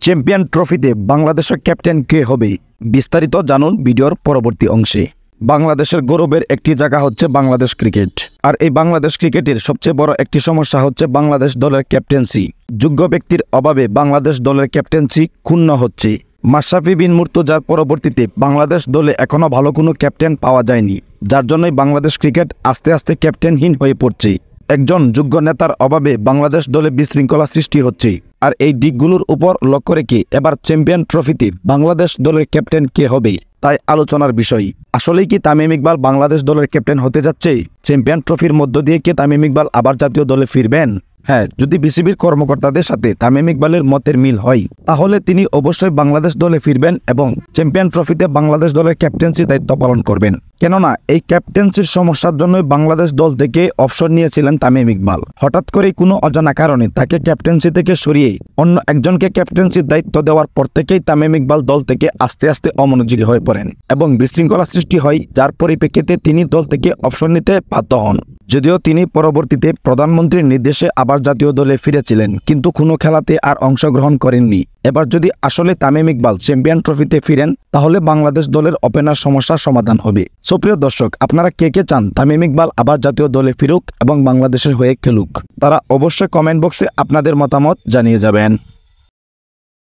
Champion ট্রফিতে বাংলাদেশের captain কে হবে বিস্তারিত জানুন ভিডিওর পরবর্তী অংশে। বাংলাদেশের গৌরবের একটি জায়গা হচ্ছে বাংলাদেশ ক্রিকেট। আর এই বাংলাদেশ ক্রিকেটের সবচেয়ে বড় একটি সমস্যা হচ্ছে বাংলাদেশ দলের ক্যাপ্টেন্সি। যোগ্য ব্যক্তির অভাবে বাংলাদেশ দলের ক্যাপ্টেন্সি ক্ষুণ্ণ হচ্ছে। মাশরাফি বিন মুর্তজার পরবর্তীতে বাংলাদেশ দলে এখনও ভালো কোনো ক্যাপ্টেন পাওয়া যায়নি, যার জন্যই বাংলাদেশ ক্রিকেট আস্তে আস্তে ক্যাপ্টেনহীন হয়ে পড়ছে। একজন যোগ্য নেতার অভাবে বাংলাদেশ দলে বিশৃঙ্খলা সৃষ্টি হচ্ছে। আর এই দিকগুলোর উপর লক্ষ্য রেখে এবার চ্যাম্পিয়ন ট্রফিতে বাংলাদেশ দলের ক্যাপ্টেন কে হবে তাই আলোচনার বিষয়। আসলেই কি তামিম ইকবাল বাংলাদেশ দলের ক্যাপ্টেন হতে যাচ্ছে? চ্যাম্পিয়ন ট্রফির মধ্য দিয়ে কি তামিম ইকবাল আবার জাতীয় দলে ফিরবেন? হ্যাঁ, যদি বিসিবির কর্মকর্তাদের সাথে তামিম ইকবালের মতের মিল হয় তাহলে তিনি অবশ্যই বাংলাদেশ দলে ফিরবেন এবং চ্যাম্পিয়ন ট্রফিতে বাংলাদেশ দলের ক্যাপ্টেন্সি দায়িত্ব পালন করবেন। কেননা এই ক্যাপ্টেন্সির সমস্যার জন্যই বাংলাদেশ দল থেকে অবসর নিয়েছিলেন তামিম ইকবাল। হঠাৎ করেই কোনো অজানা কারণে তাকে ক্যাপ্টেন্সি থেকে সরিয়ে অন্য একজনকে ক্যাপ্টেন্সির দায়িত্ব দেওয়ার পর থেকেই তামিম ইকবাল দল থেকে আস্তে আস্তে অমনোযোগী হয়ে পড়েন এবং বিশৃঙ্খলা সৃষ্টি হয়, যার পরিপ্রেক্ষিতে তিনি দল থেকে অবসর নিতে বাধ্য হন। যদিও তিনি পরবর্তীতে প্রধানমন্ত্রীর নির্দেশে আবার জাতীয় দলে ফিরেছিলেন, কিন্তু কোনো খেলাতে আর অংশগ্রহণ করেননি। এবার যদি আসলে তামিম ইকবাল চ্যাম্পিয়ন ট্রফিতে ফিরেন তাহলে বাংলাদেশ দলের ওপেনার সমস্যার সমাধান হবে। সুপ্রিয় দর্শক, আপনারা কে কে চান তামিম ইকবাল আবার জাতীয় দলে ফিরুক এবং বাংলাদেশের হয়ে খেলুক? তারা অবশ্যই কমেন্ট বক্সে আপনাদের মতামত জানিয়ে যাবেন।